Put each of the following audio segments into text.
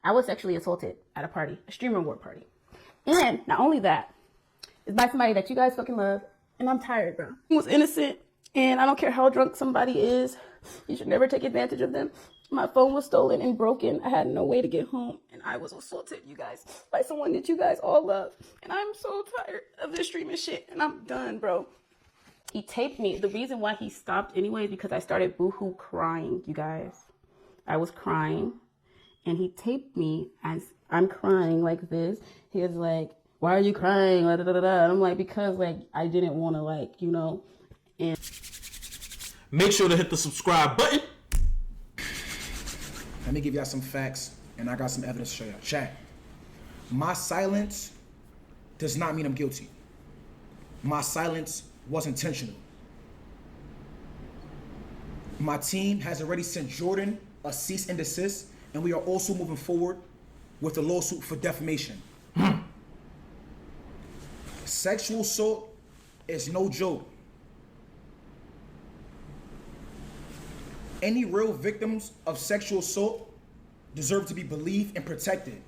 I was sexually assaulted at a party, a stream reward party. And not only that, it's by somebody that you guys fucking love. And I'm tired, bro. He was innocent. And I don't care how drunk somebody is. You should never take advantage of them. My phone was stolen and broken. I had no way to get home. And I was assaulted, you guys, by someone that you guys all love. And I'm so tired of this streaming shit. And I'm done, bro. He taped me. The reason why he stopped anyway is because I started boohoo crying, you guys. I was crying. And he taped me as I'm crying like this. He was like, why are you crying? And I'm like, because like I didn't want to like, you know. And make sure to hit the subscribe button. Let me give y'all some facts, and I got some evidence to show y'all. Chat. My silence does not mean I'm guilty. My silence was intentional. My team has already sent Jourdin a cease and desist, and we are also moving forward with a lawsuit for defamation. Sexual assault is no joke. Any real victims of sexual assault deserve to be believed and protected.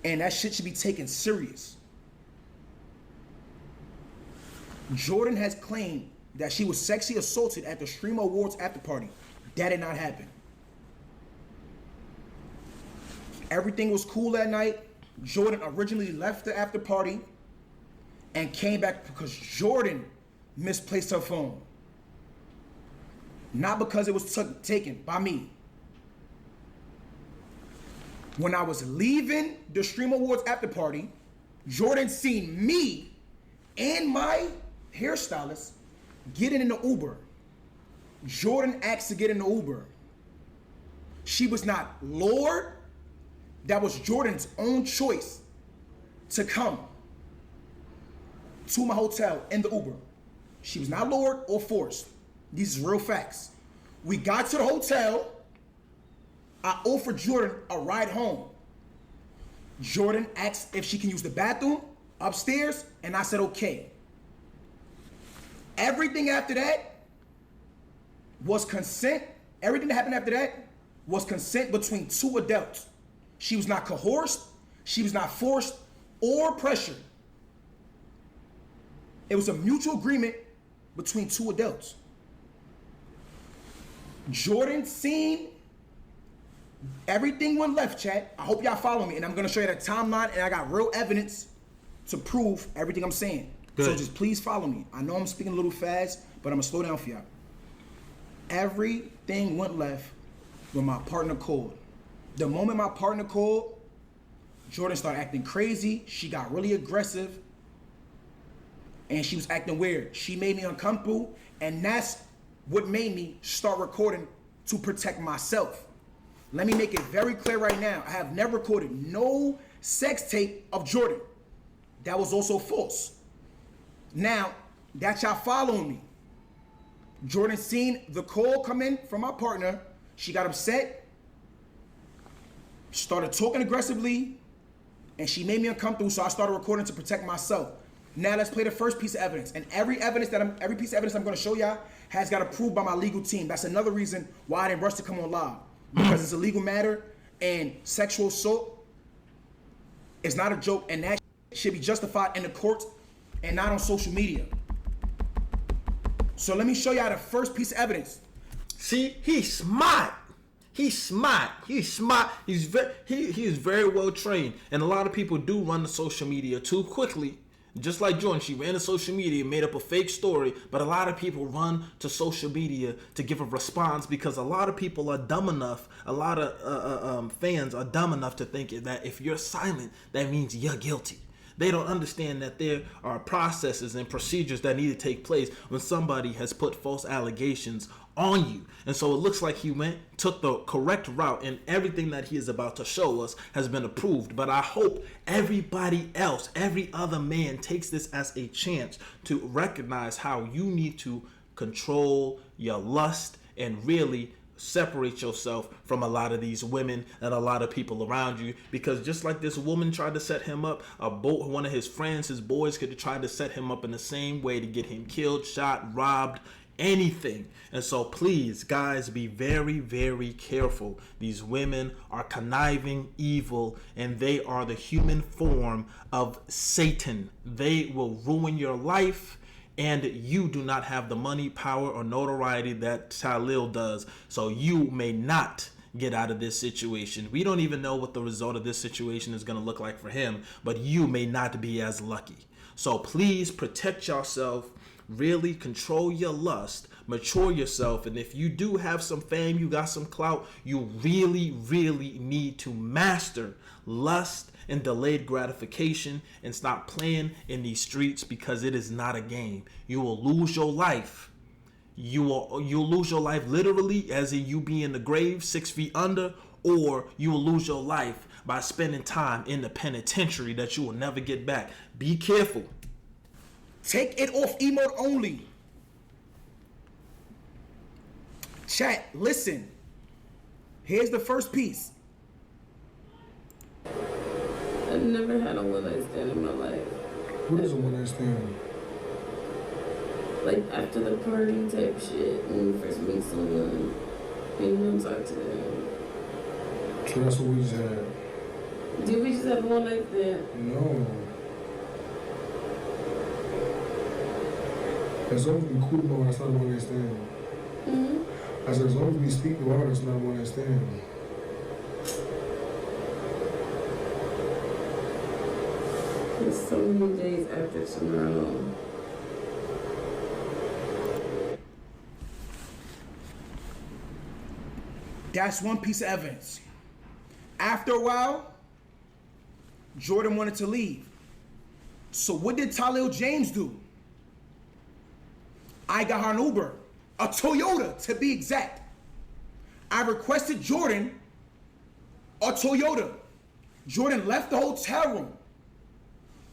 And that shit should be taken serious. Jourdin has claimed that she was sexually assaulted at the Stream Awards after party. That did not happen. Everything was cool that night. Jourdin originally left the after party and came back because Jourdin misplaced her phone. Not because it was taken by me. When I was leaving the Stream Awards after party, Jourdin seen me and my hairstylist getting in the Uber. Jourdin asked to get in the Uber. She was not lured. That was Jourdin's own choice to come to my hotel in the Uber. She was not lured or forced. These are real facts. We got to the hotel. I offered Jourdin a ride home. Jourdin asked if she can use the bathroom upstairs, and I said okay. Everything after that was consent. Everything that happened after that was consent between two adults. She was not coerced, she was not forced or pressured. It was a mutual agreement between two adults. Jourdin seen everything went left, chat. I hope y'all follow me, and I'm gonna show you the timeline, and I got real evidence to prove everything I'm saying. Good. So just please follow me. I know I'm speaking a little fast, but I'm gonna slow down for y'all. Everything went left when my partner called. The moment my partner called, Jourdin started acting crazy. She got really aggressive, and she was acting weird. She made me uncomfortable, and that's what made me start recording to protect myself. Let me make it very clear right now. I have never recorded no sex tape of Jourdin. That was also false. Now, that y'all following me. Jourdin seen the call come in from my partner. She got upset, started talking aggressively, and she made me uncomfortable, so I started recording to protect myself. Now let's play the first piece of evidence. And every piece of evidence I'm gonna show y'all has got approved by my legal team. That's another reason why I didn't rush to come on live. Because it's a legal matter, and sexual assault is not a joke, and that should be justified in the courts and not on social media. So let me show y'all the first piece of evidence. See, he's smart. He's smart. He's smart. He is very well trained. And a lot of people do run the social media too quickly. Just like Jourdin, she ran to social media, made up a fake story, but a lot of people run to social media to give a response because a lot of people are dumb enough, a lot of fans are dumb enough to think that if you're silent, that means you're guilty. They don't understand that there are processes and procedures that need to take place when somebody has put false allegations on you. And so it looks like he took the correct route, and everything that he is about to show us has been approved. But I hope everybody else, every other man, takes this as a chance to recognize how you need to control your lust and really separate yourself from a lot of these women and a lot of people around you, because just like this woman tried to set him up, one of his friends, his boys, could have tried to set him up in the same way to get him killed, shot, robbed, anything. And so please, guys, be very, very careful. These women are conniving, evil, and they are the human form of Satan. They will ruin your life, and you do not have the money, power, or notoriety that Tylil does. So you may not get out of this situation. We don't even know what the result of this situation is going to look like for him, but you may not be as lucky. So please protect yourself, really control your lust, mature yourself, and if you do have some fame, you got some clout, you really, really need to master lust and delayed gratification and stop playing in these streets, because it is not a game. You will lose your life. You'll lose your life literally, as in you be in the grave 6 feet under, or you will lose your life by spending time in the penitentiary that you will never get back. Be careful. Take it off emote only. Chat, listen. Here's the first piece. I've never had a one-night stand in my life. What is a one-night stand? Like after the party type shit, when you first meet someone, and you don't talk to them. So that's what we just had. Did we just have a one-night stand? No. As long as we cool about, that's not a one-night stand. I said, as long as we speak about it, it's not a one-night stand. It's so many days after tomorrow. That's one piece of evidence. After a while, Jourdin wanted to leave. So what did Tylil James do? I got her an Uber, a Toyota to be exact. I requested Jourdin a Toyota. Jourdin left the hotel room.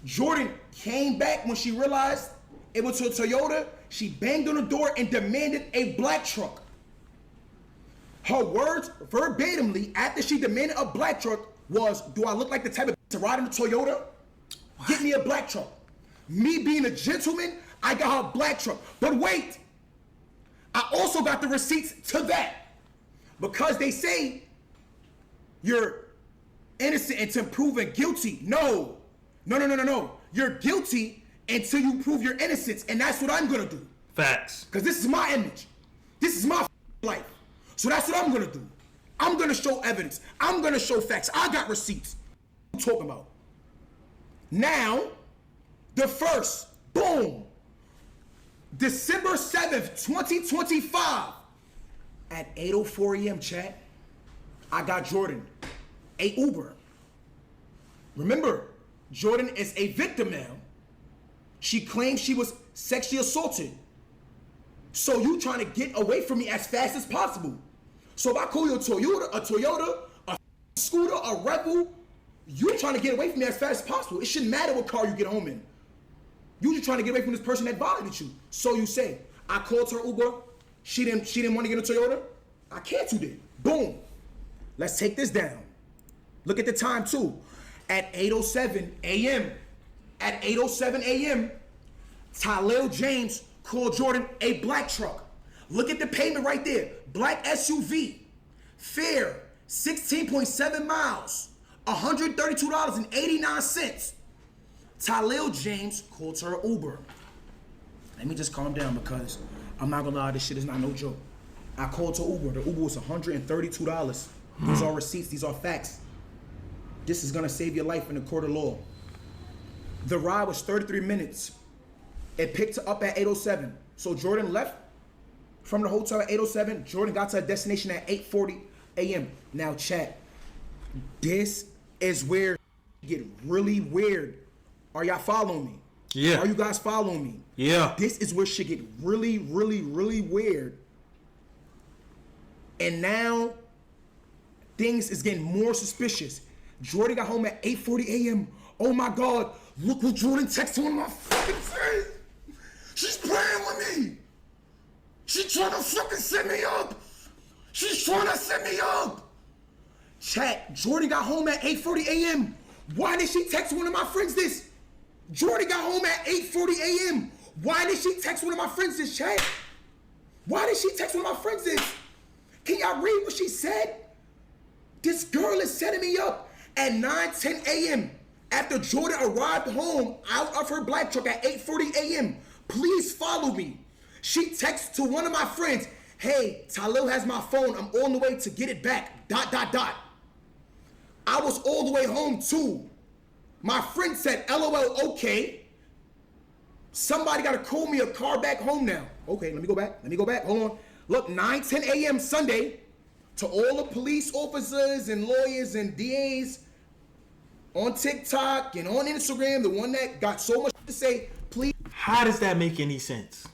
Jourdin came back when she realized it was a Toyota. She banged on the door and demanded a black truck. Her words verbatimly after she demanded a black truck was, "Do I look like the type of to ride in a Toyota? Get me a black truck." Me being a gentleman, I got her a black truck. But wait, I also got the receipts to that. Because they say you're innocent until proven guilty. No. You're guilty until you prove your innocence, and that's what I'm gonna do. Facts. Because this is my image. This is my life. So that's what I'm gonna do. I'm gonna show evidence. I'm gonna show facts. I got receipts. What I'm talking about. Now, the first, boom. December 7th, 2025. At 8:04 a.m., chat, I got Jourdin a Uber. Remember, Jourdin is a victim now. She claims she was sexually assaulted. So you trying to get away from me as fast as possible. So if I call you a Toyota, a scooter, a Rebel, you're trying to get away from me as fast as possible. It shouldn't matter what car you get home in. You just trying to get away from this person that violated you. So you say, I called her Uber. She didn't want to get a Toyota. I canceled it. Boom. Let's take this down. Look at the time too. At 8:07 a.m. At 8:07 a.m., Tylil James called Jourdin a black truck. Look at the payment right there. Black SUV. Fare, 16.7 miles. $132.89. Tylil James called her Uber. Let me just calm down because I'm not gonna lie, this shit is not no joke. I called her Uber. The Uber was $132. These are receipts, these are facts. This is gonna save your life in the court of law. The ride was 33 minutes. It picked her up at 8:07. So Jourdin left from the hotel at 8:07. Jourdin got to her destination at 8:40 a.m. Now chat, this is where it get really weird. Are y'all following me? Yeah. Are you guys following me? Yeah. This is where shit get really, really, really weird. And now things is getting more suspicious. Jourdin got home at 8:40 a.m. Oh my God, look what Jourdin texted on my fucking face. She's playing with me. She's trying to fucking set me up. She's trying to set me up. Chat, Jourdin got home at 8:40 a.m. Why did she text one of my friends this? Jourdin got home at 8:40 a.m. Why did she text one of my friends this, chat? Why did she text one of my friends this? Can y'all read what she said? This girl is setting me up at 9:10 a.m. after Jourdin arrived home out of her black truck at 8:40 a.m. Please follow me. She texts to one of my friends, hey, Tylil has my phone. I'm on the way to get it back. ... I was all the way home too. My friend said, LOL, okay. Somebody gotta call me a car back home now. Okay, let me go back. Hold on. Look, 9:10 a.m. Sunday, to all the police officers and lawyers and DAs on TikTok and on Instagram, the one that got so much to say, please. How does that make any sense?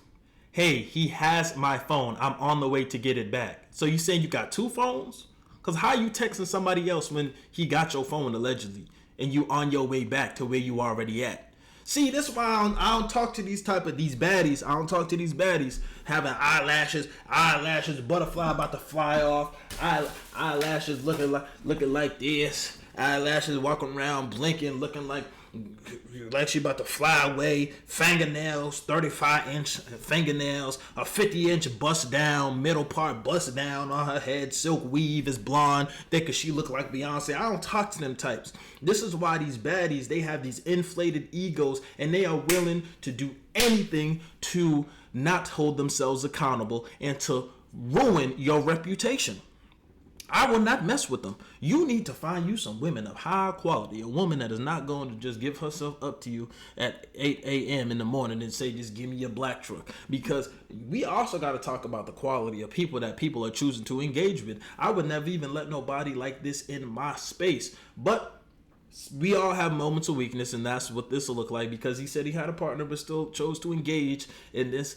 Hey, he has my phone. I'm on the way to get it back. So you saying you got two phones? Because how you texting somebody else when he got your phone allegedly and you on your way back to where you already at? See, that's why I don't talk to these baddies. I don't talk to these baddies having eyelashes, butterfly about to fly off, eyelashes looking like this, eyelashes walking around blinking, looking like she about to fly away, fingernails, 35-inch fingernails, a 50-inch bust down, middle part bust down on her head, silk weave is blonde, thick as she look like Beyonce. I don't talk to them types. This is why these baddies, they have these inflated egos and they are willing to do anything to not hold themselves accountable and to ruin your reputation. I will not mess with them. You need to find you some women of high quality. A woman that is not going to just give herself up to you at 8 a.m. in the morning and say, just give me a black truck. Because we also got to talk about the quality of people that people are choosing to engage with. I would never even let nobody like this in my space. But we all have moments of weakness, and that's what this will look like, because he said he had a partner but still chose to engage in this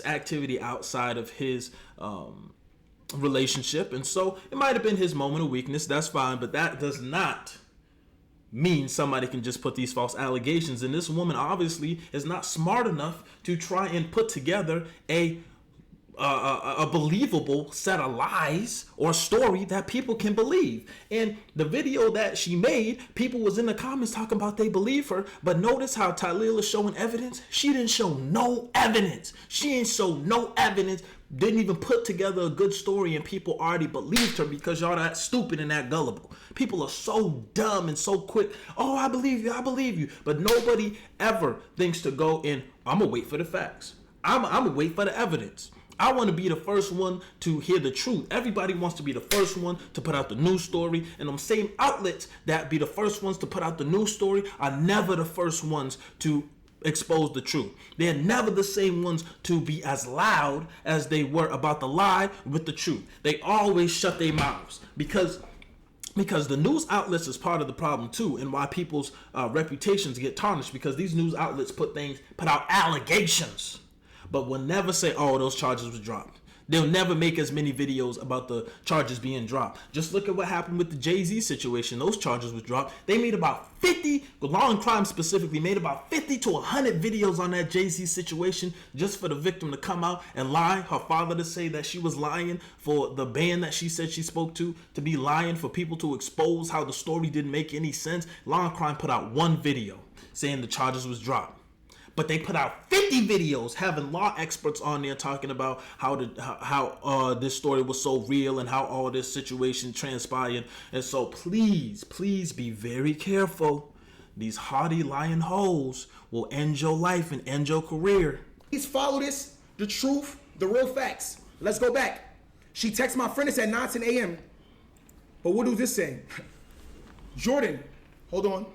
activity outside of his relationship. And so it might have been his moment of weakness. That's fine, but that does not mean somebody can just put these false allegations. And this woman obviously is not smart enough to try and put together a believable set of lies or story that people can believe. And the video that she made, people was in the comments talking about they believe her, but notice how Tylil is showing evidence. She didn't show no evidence. Didn't even put together a good story, and people already believed her because y'all that stupid and that gullible. People are so dumb and so quick. Oh, I believe you. But nobody ever thinks to go in, I'm gonna wait for the facts. I'm gonna wait for the evidence. I want to be the first one to hear the truth. Everybody wants to be the first one to put out the news story, and them same outlets that be the first ones to put out the news story are never the first ones to expose the truth. They're never the same ones to be as loud as they were about the lie with the truth. They always shut their mouths because the news outlets is part of the problem too, and why people's reputations get tarnished, because these news outlets put out allegations, but will never say, oh, those charges was dropped. They'll never make as many videos about the charges being dropped. Just look at what happened with the Jay-Z situation. Those charges was dropped. They made about 50, Law and Crime specifically, made about 50 to 100 videos on that Jay-Z situation just for the victim to come out and lie. Her father to say that she was lying, for the band that she said she spoke to be lying, for people to expose how the story didn't make any sense. Law and Crime put out one video saying the charges was dropped. But they put out 50 videos having law experts on there talking about how this story was so real and how all this situation transpired. And so please be very careful. These hardy lying hoes will end your life and end your career. Please follow this, the truth, the real facts. Let's go back. She texted my friend, it's at 9:10 a.m. But what does this say? Jourdin, hold on.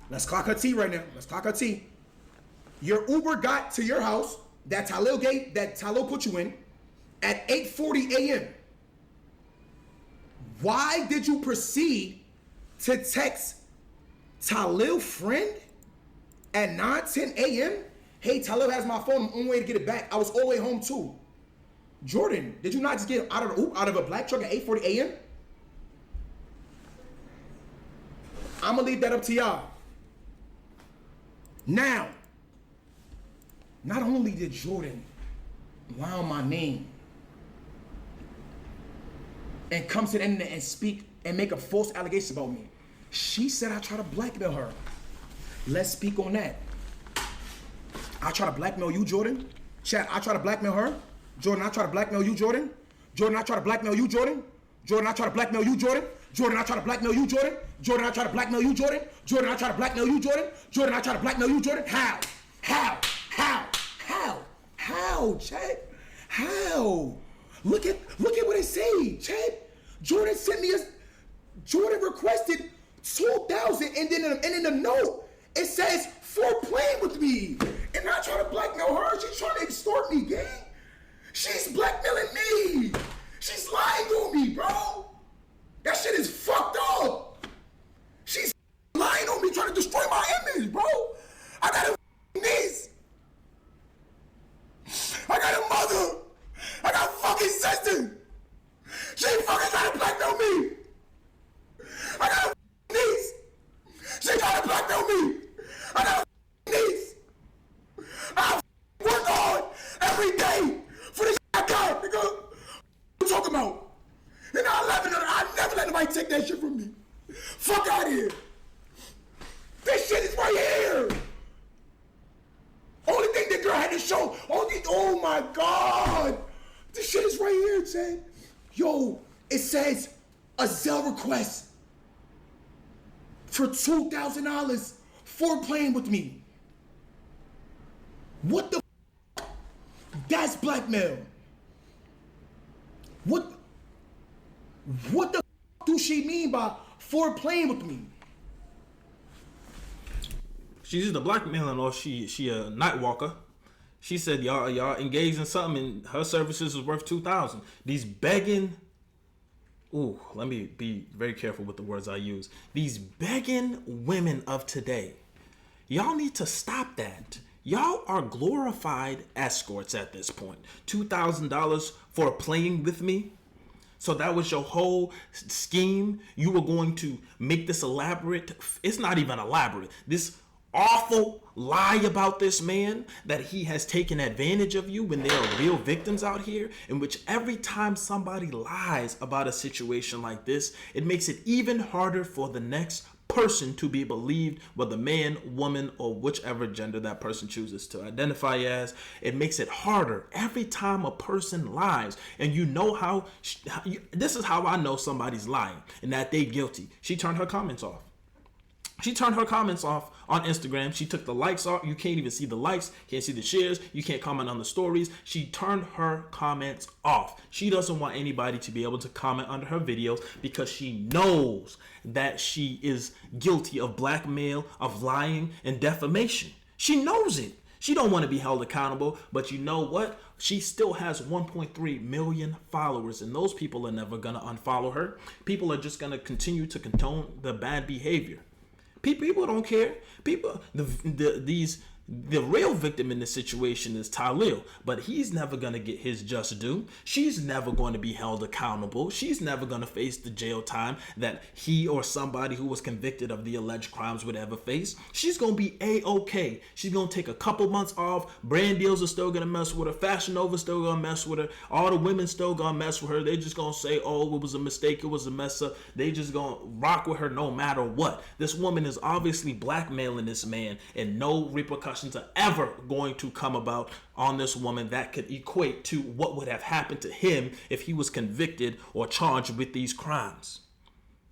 Let's clock her T right now. Your Uber got to your house that Tylil put you in at 8:40 a.m. Why did you proceed to text Tylil friend at 9:10 a.m.? Hey, Tylil has my phone. I'm on the way to get it back. I was all the way home too. Jourdin, did you not just get out of a black truck at 8:40 a.m.? I'm gonna leave that up to y'all. Now, not only did Jourdin lie on my name and come to the internet and speak and make a false allegation about me, she said I try to blackmail her. Let's speak on that. I try to blackmail you, Jourdin? Chat, I try to blackmail her? Jourdin, I try to blackmail you, Jourdin. Jourdin, I try to blackmail you, Jourdin. Jourdin, I try to blackmail you, Jourdin. Jourdin, I try to blackmail you, Jourdin. Jourdin, I try to blackmail you, Jourdin. Jourdin, I try to blackmail you, Jourdin. Jourdin, I try to blackmail you, Jourdin. How? How, Chad? How? Look at what it say, Chad. Jourdin sent me Jourdin requested 2,000, and then in the note it says for playing with me, and I try to blackmail her. She's trying to extort me, gang. She's blackmailing me. She's lying on me, bro. That shit is fucked up. She's lying on me, trying to destroy my image, bro. I got a niece. I got a mother. I got a fucking sister. She fucking trying to blackmail me. I got a niece. She trying to blackmail me. I got a niece. I work hard every day for this I got, nigga. What you talking about? And I never let nobody take that shit from me. Fuck out of here. This shit is right here. Only thing the girl had to show. Oh my God. This shit is right here, Jay. Yo, it says a Zelle request for $2,000 for playing with me. What the f? That's blackmail. What the f do she mean by for playing with me? She's just a blackmailing, or she a night walker. She said y'all engaged in something, and her services is worth $2,000. These begging. Ooh, let me be very careful with the words I use. These begging women of today, y'all need to stop that. Y'all are glorified escorts at this point. $2,000 for playing with me. So that was your whole scheme. You were going to make this elaborate. It's not even elaborate. This awful lie about this man that he has taken advantage of you, when there are real victims out here, in which every time somebody lies about a situation like this, it makes it even harder for the next person to be believed, whether man, woman, or whichever gender that person chooses to identify as. It makes it harder every time a person lies. And you know how this is how I know somebody's lying and that they guilty. She turned her comments off. She turned her comments off on Instagram. She took the likes off. You can't even see the likes, can't see the shares. You can't comment on the stories. She turned her comments off. She doesn't want anybody to be able to comment under her videos because she knows that she is guilty of blackmail, of lying, and defamation. She knows it. She don't want to be held accountable, but you know what? She still has 1.3 million followers, and those people are never going to unfollow her. People are just going to continue to condone the bad behavior. People don't care. The real victim in this situation is Tylil, but he's never going to get his just due. She's never going to be held accountable. She's never going to face the jail time that he or somebody who was convicted of the alleged crimes would ever face. She's going to be A-okay. She's going to take a couple months off. Brand deals are still going to mess with her. Fashion Nova's still going to mess with her. All the women still going to mess with her. They just going to say, oh, it was a mistake. It was a mess up. They just going to rock with her no matter what. This woman is obviously blackmailing this man, and no repercussions are ever going to come about on this woman that could equate to what would have happened to him if he was convicted or charged with these crimes.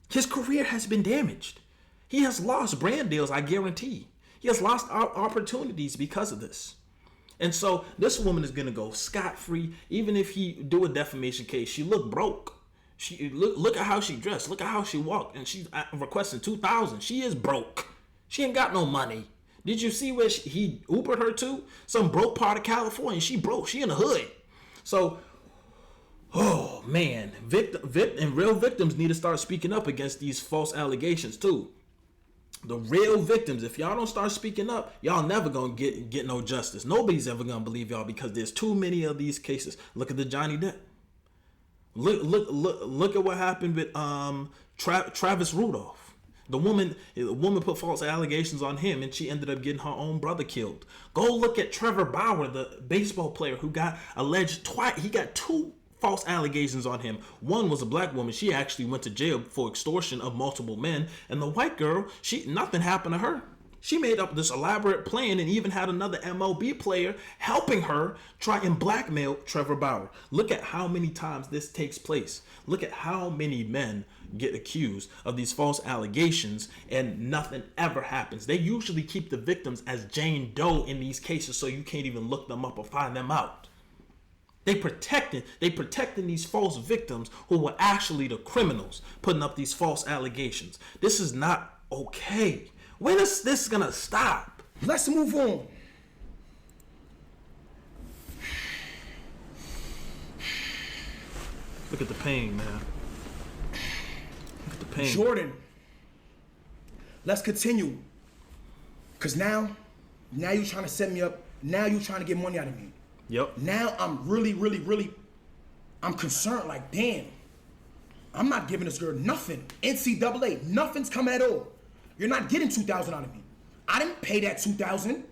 His career has been damaged. He has lost brand deals, I guarantee. He has lost opportunities because of this. And so this woman is going to go scot-free. Even if he do a defamation case, she looked broke. She look at how she dressed. Look at how she walked. And she's requesting $2,000. She is broke. She ain't got no money. Did you see where he Ubered her to? Some broke part of California. She broke. She in the hood. So, oh man, and real victims need to start speaking up against these false allegations too. The real victims, if y'all don't start speaking up, y'all never gonna get no justice. Nobody's ever gonna believe y'all because there's too many of these cases. Look at the Johnny Depp. Look at what happened with Travis Rudolph. The woman put false allegations on him, and she ended up getting her own brother killed. Go look at Trevor Bauer, the baseball player who got alleged twice. He got 2 false allegations on him. One was a black woman. She actually went to jail for extortion of multiple men. And the white girl, nothing happened to her. She made up this elaborate plan and even had another MLB player helping her try and blackmail Trevor Bauer. Look at how many times this takes place. Look at how many men get accused of these false allegations and nothing ever happens. They usually keep the victims as Jane Doe in these cases so you can't even look them up or find them out. They protecting these false victims who were actually the criminals putting up these false allegations. This is not okay. When is this gonna stop? Let's move on. Look at the pain, man. Look at the pain. Jourdin, let's continue. Cause now you trying to set me up. Now you trying to get money out of me. Yep. Now I'm really, I'm concerned. Like, damn, I'm not giving this girl nothing. NCAA, nothing's coming at all. You're not getting $2,000 out of me. I didn't pay that $2,000.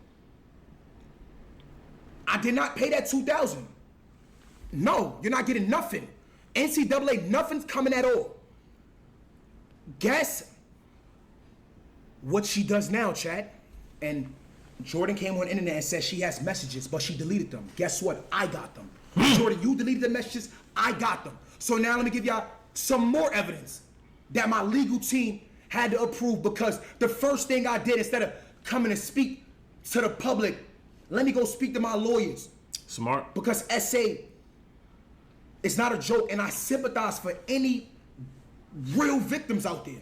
I did not pay that $2,000. No, you're not getting nothing. NCAA, nothing's coming at all. Guess what she does now, chat? And Jourdin came on the internet and said she has messages, but she deleted them. Guess what? I got them. Jourdin, you deleted the messages. I got them. So now let me give y'all some more evidence that my legal team had to approve, because the first thing I did, instead of coming and speak to the public, let me go speak to my lawyers. Smart. Because SA is not a joke, and I sympathize for any real victims out there.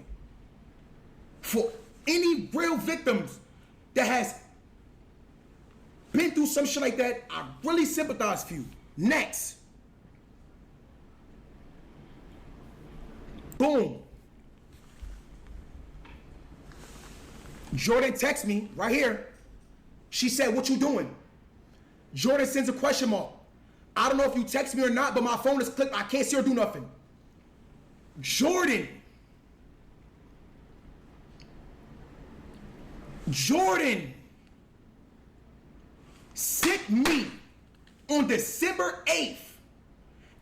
For any real victims that has been through some shit like that, I really sympathize for you. Next. Boom. Jourdin texts me right here. She said, what you doing? Jourdin sends a question mark. I don't know if you text me or not, but my phone is clicked. I can't see her do nothing. Jourdin sent me on December 8th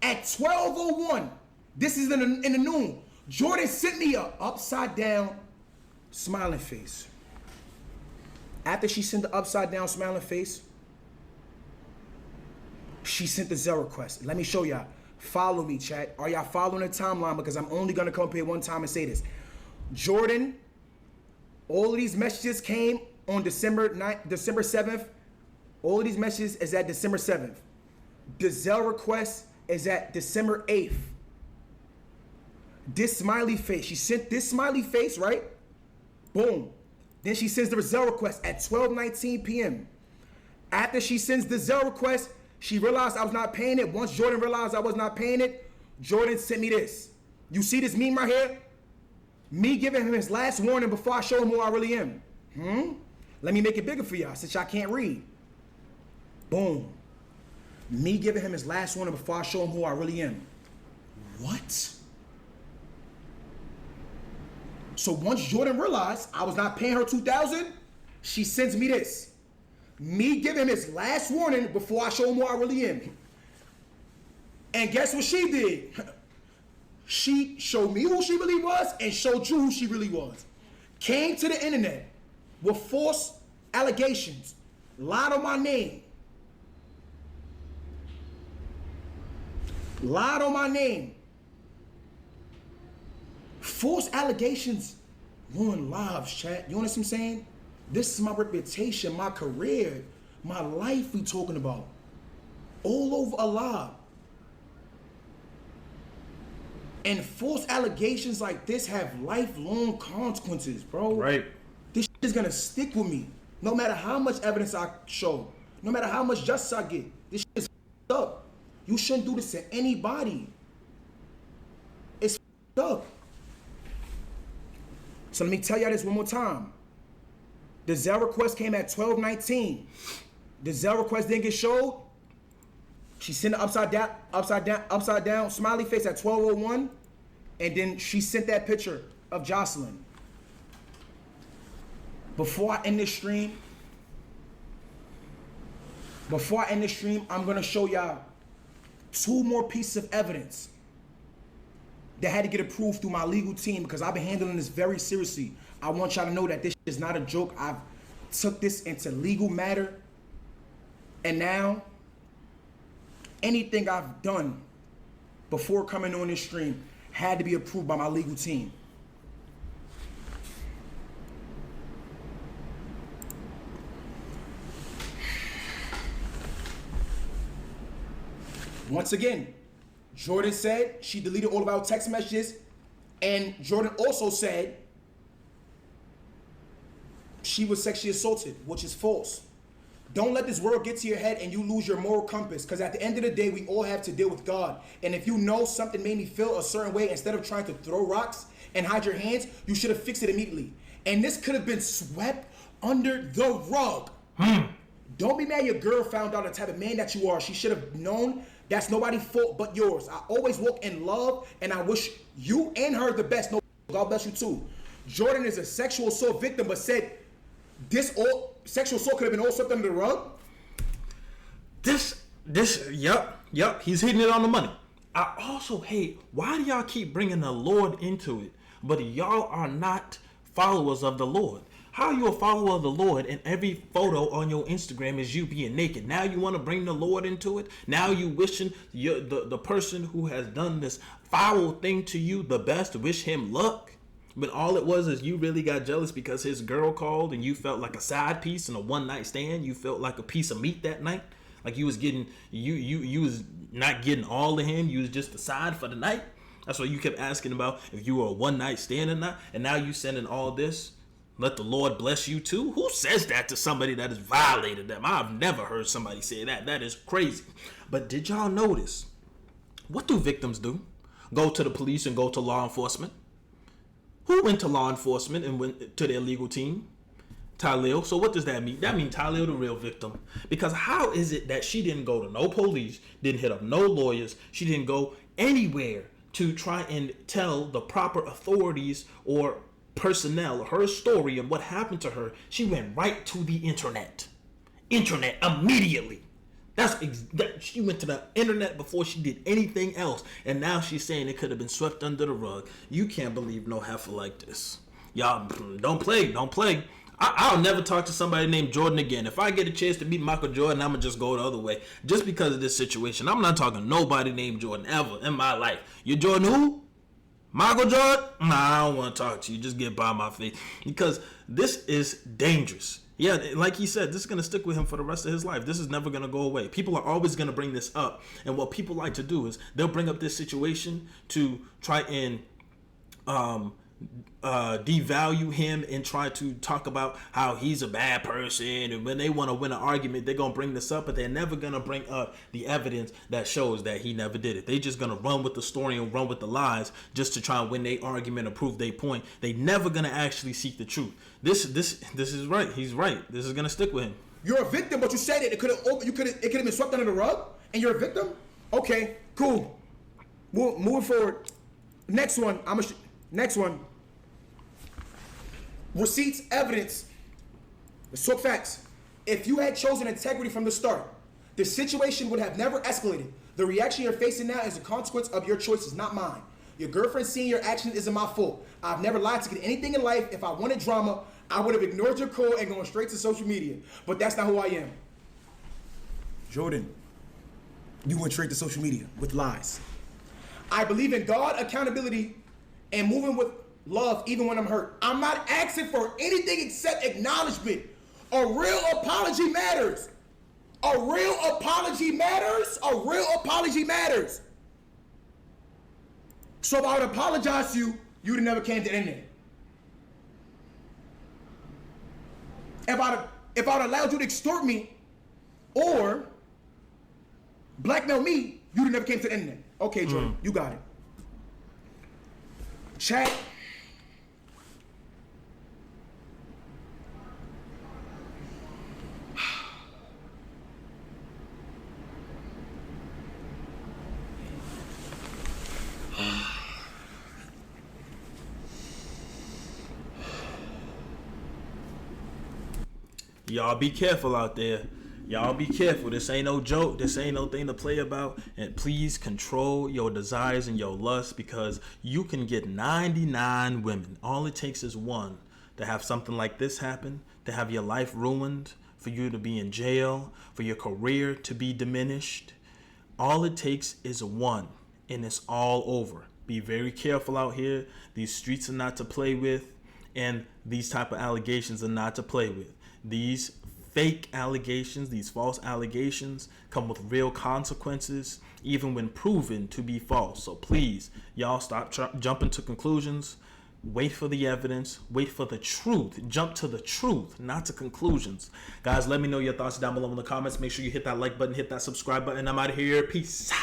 at 12:01. This is in the noon. Jourdin sent me a upside down smiling face. After she sent the upside down smiling face, she sent the Zelle request. Let me show y'all. Follow me, chat. Are y'all following the timeline? Because I'm only gonna come up here one time and say this. Jourdin, all of these messages came on December 7th. All of these messages is at December 7th. The Zelle request is at December 8th. This smiley face, she sent this smiley face, right? Boom. Then she sends the Zelle request at 12:19 p.m. After she sends the Zelle request, she realized I was not paying it. Once Jourdin realized I was not paying it, Jourdin sent me this. You see this meme right here? Me giving him his last warning before I show him who I really am. Let me make it bigger for y'all since y'all can't read. Boom. Me giving him his last warning before I show him who I really am. What? So once Jourdin realized I was not paying her $2,000, she sends me this. Me giving him his last warning before I show him who I really am. And guess what she did? She showed me who she really was and showed you who she really was. Came to the internet with false allegations, lied on my name. Lied on my name. False allegations ruin lives, chat. You understand what I'm saying? This is my reputation, my career, my life we talking about. All over a lie. And false allegations like this have lifelong consequences, bro. Right. This shit is gonna stick with me. No matter how much evidence I show, no matter how much justice I get, this shit is up. You shouldn't do this to anybody. It's up. So let me tell y'all this one more time. The Zelle request came at 12:19. The Zelle request didn't get showed. She sent the upside down smiley face at 12:01, and then she sent that picture of Jocelyn. Before I end this stream, I'm gonna show y'all 2 more pieces of evidence that had to get approved through my legal team, because I've been handling this very seriously. I want y'all to know that this is not a joke. took this into legal matter, and now anything I've done before coming on this stream had to be approved by my legal team. Once again, Jourdin said she deleted all of our text messages, and Jourdin also said she was sexually assaulted, which is false. Don't let this world get to your head and you lose your moral compass, because at the end of the day, we all have to deal with God. And if you know something made me feel a certain way, instead of trying to throw rocks and hide your hands, you should have fixed it immediately. And this could have been swept under the rug. Don't be mad your girl found out the type of man that you are. She should have known that's nobody's fault but yours. I always walk in love, and I wish you and her the best. No, God bless you too. Jourdin is a sexual assault victim, but said this all sexual assault could have been all swept under the rug. Yep, he's hitting it on the money. I also hate, why do y'all keep bringing the Lord into it, but y'all are not followers of the Lord? How are you a follower of the Lord and every photo on your Instagram is you being naked? Now you want to bring the Lord into it? Now you wishing the person who has done this foul thing to you the best, wish him luck? But all it was is you really got jealous because his girl called and you felt like a side piece in a one night stand. You felt like a piece of meat that night. Like you was getting, you was not getting all of him. You was just the side for the night. That's what you kept asking about, if you were a one night stand or not. And now you sending all this. Let the Lord bless you too. Who says that to somebody that has violated them? I've never heard somebody say that. That is crazy. But did y'all notice? What do victims do? Go to the police and go to law enforcement. Who went to law enforcement and went to their legal team? Tylil. So what does that mean? That means Tylil the real victim. Because how is it that she didn't go to no police, didn't hit up no lawyers, she didn't go anywhere to try and tell the proper authorities or personnel her story and what happened to her? She went right to the internet immediately. She went to the internet before she did anything else, and now she's saying it could have been swept under the rug. You can't believe no heifer like this. Y'all don't play. I'll never talk to somebody named Jourdin again. If I get a chance to meet Michael Jordan, I'm gonna just go the other way just because of this situation. I'm not talking to nobody named Jourdin ever in my life. You Jordan who? Michael Jordan? Nah, I don't want to talk to you. Just get by my face. Because this is dangerous. Yeah, like he said, this is going to stick with him for the rest of his life. This is never going to go away. People are always going to bring this up. And what people like to do is they'll bring up this situation to try and devalue him and try to talk about how he's a bad person. And when they want to win an argument, they're going to bring this up, but they're never going to bring up the evidence that shows that he never did it. They just going to run with the story and run with the lies just to try and win their argument or prove their point. They never going to actually seek the truth. This is right. He's right. This is going to stick with him. You're a victim, but you said it. It could have been swept under the rug, and you're a victim? Okay, cool. Moving forward. Next one. Next one. Receipts, evidence. Let's talk facts. If you had chosen integrity from the start, the situation would have never escalated. The reaction you're facing now is a consequence of your choices, not mine. Your girlfriend seeing your actions isn't my fault. I've never lied to get anything in life. If I wanted drama, I would have ignored your call and gone straight to social media. But that's not who I am. Jourdin, you went straight to social media with lies. I believe in God, accountability, and moving with love even when I'm hurt. I'm not asking for anything except acknowledgement. A real apology matters. A real apology matters. A real apology matters. So if I would apologize to you, you'd have never came to the internet. If I'd allowed you to extort me or blackmail me, you'd have never came to the internet. Okay, Jourdin, you got it. Chat. Y'all be careful out there. Y'all be careful. This ain't no joke. This ain't no thing to play about. And please control your desires and your lust, because you can get 99 women. All it takes is one to have something like this happen, to have your life ruined, for you to be in jail, for your career to be diminished. All it takes is one, and it's all over. Be very careful out here. These streets are not to play with, and these type of allegations are not to play with. These fake allegations, these false allegations come with real consequences, even when proven to be false. So please, y'all stop jumping to conclusions. Wait for the evidence. Wait for the truth. Jump to the truth, not to conclusions. Guys, let me know your thoughts down below in the comments. Make sure you hit that like button, hit that subscribe button. I'm out of here. Peace.